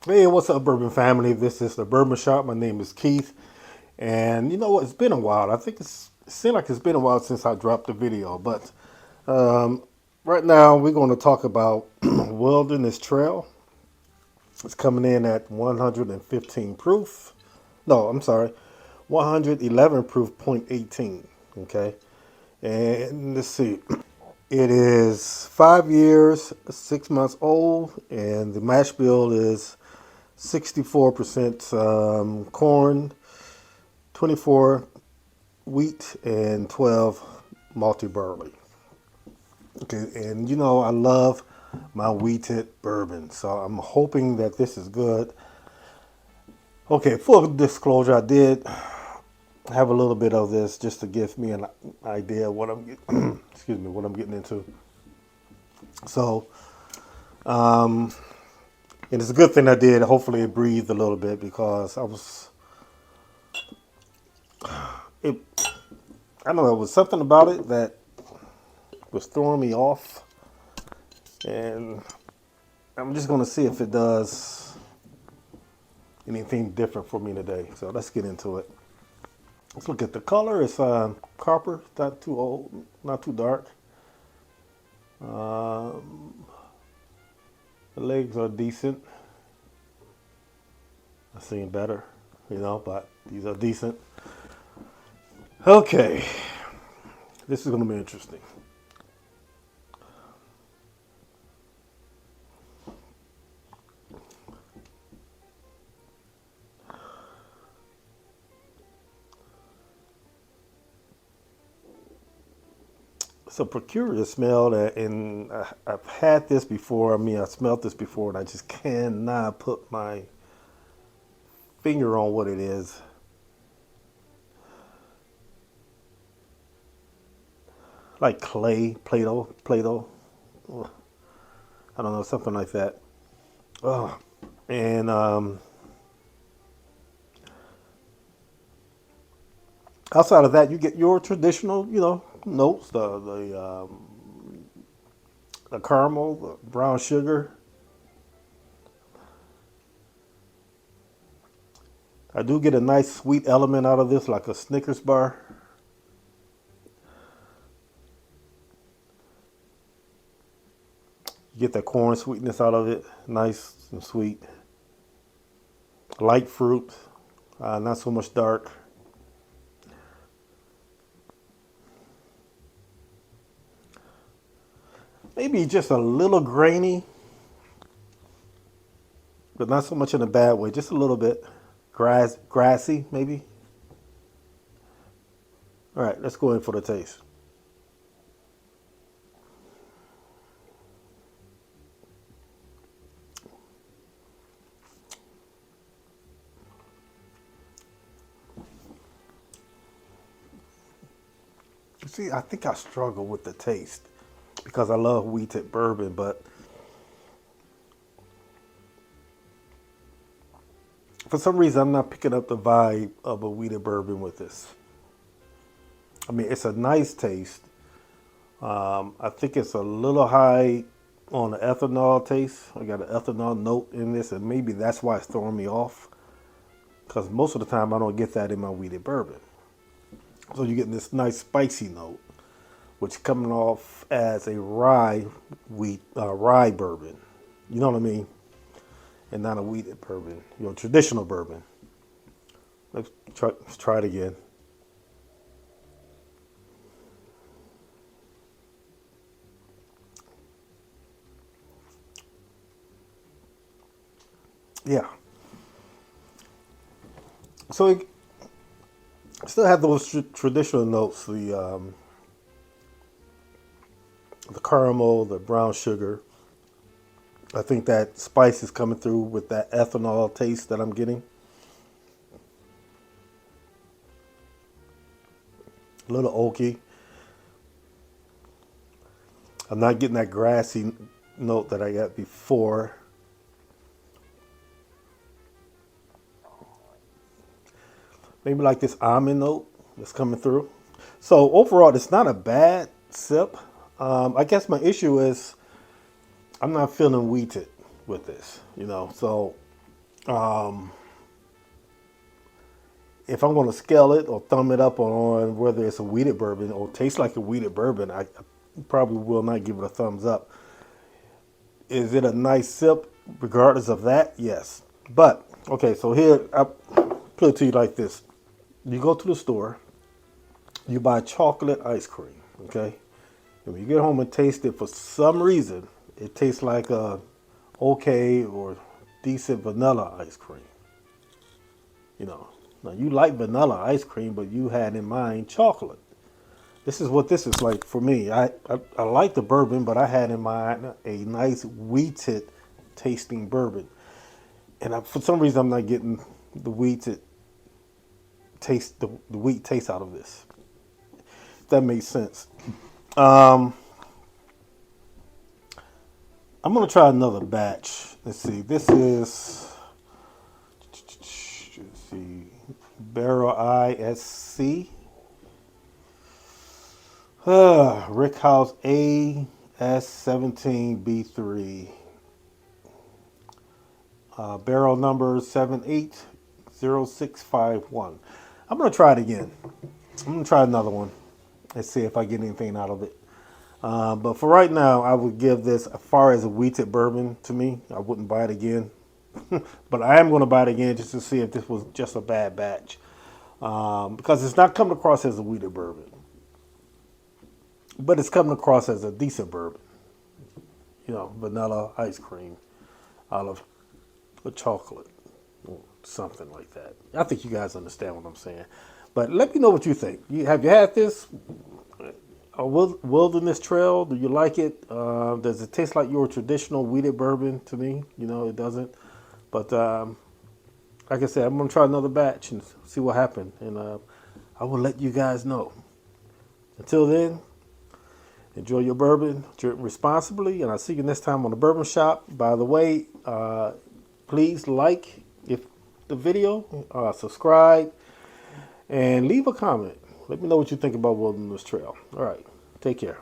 Hey, what's up, Bourbon family? This is the Bourbon Shop. My name is Keith, and you know what? It's been a while. I think it seems like it's been a while since I dropped the video, but um, right now we're going to talk about Wilderness Trail. It's coming in at 115 proof. No, I'm sorry, 111 proof, point 18. Okay, and let's see. It is 5 years, 6 months old, and the mash bill is 64% corn, 24 wheat, and 12 malty barley. Okay, and you know I love my wheated bourbon, so I'm hoping that this is good. Okay, full disclosure, I did have a little bit of this just to give me an idea of what I'm excuse me, what I'm getting into. So, and it's a good thing I did. Hopefully, it breathed a little bit because it. I don't know. It was something about it that was throwing me off, and I'm just going to see if it does anything different for me today. So let's get into it. Let's look at the color. It's copper, not too old, not too dark. Um, the legs are decent. I've seen better, but these are decent. Okay, this is going to be interesting. It's a peculiar smell that, and I've had this before. I mean, I smelled this before, and I just cannot put my finger on what it is. Like clay, Play-Doh. I don't know, something like that. Oh, and outside of that, you get your traditional, notes: the caramel, the brown sugar. I do get a nice sweet element out of this, like a Snickers bar. You get that corn sweetness out of it, nice and sweet. Light fruit, not so much dark. Maybe just a little grainy, but not so much in a bad way. Just a little bit. Grassy, maybe. All right, let's go in for the taste. See, I think I struggle with the taste because I love wheated bourbon, but for some reason I'm not picking up the vibe of a wheated bourbon with this. I mean, it's a nice taste. I think it's a little high on the ethanol taste. I got an ethanol note in this, and maybe that's why it's throwing me off. Because most of the time I don't get that in my wheated bourbon. So you're getting this nice spicy note, which coming off as a rye bourbon. You know what I mean? And not a wheated bourbon. Traditional bourbon. Let's try it again. Yeah. So it still have those traditional notes: the caramel, the brown sugar. I think that spice is coming through with that ethanol taste that I'm getting. A little oaky. I'm not getting that grassy note that I got before. Maybe like this almond note that's coming through. So overall, it's not a bad sip. I guess my issue is I'm not feeling wheated with this, So If I'm going to scale it or thumb it up on whether it's a wheated bourbon or tastes like a wheated bourbon, I probably will not give it a thumbs up. Is it a nice sip regardless of that? Yes. But, okay, so here, I put it to you like this. You go to the store, you buy chocolate ice cream, okay? And when you get home and taste it, for some reason, it tastes like a okay or decent vanilla ice cream. You know, now you like vanilla ice cream, but you had in mind chocolate. This is what this is like for me. I like the bourbon, but I had in mind a nice wheated tasting bourbon. And for some reason, I'm not getting the wheated taste, the wheat taste out of this. If that makes sense. Um, I'm going to try another batch. Let's see. This is, let's see, Barrel ISC. Rickhouse AS17B3. Barrel number 780651. I'm going to try it again. I'm going to try another one and see if I get anything out of it. But for right now, I would give this, as far as a wheated bourbon to me, I wouldn't buy it again. But I am going to buy it again just to see if this was just a bad batch. Because it's not coming across as a wheated bourbon. But it's coming across as a decent bourbon. You know, vanilla ice cream out of a chocolate or something like that. I think you guys understand what I'm saying. But let me know what you think. Have you had this? A Wilderness Trail? Do you like it? Does it taste like your traditional wheated bourbon to me? You know, it doesn't. But like I said, I'm going to try another batch and see what happens. And I will let you guys know. Until then, enjoy your bourbon, drink responsibly, and I'll see you next time on the Bourbon Shop. By the way, please like the video, subscribe, and leave a comment. Let me know what you think about Wilderness Trail. All right, take care.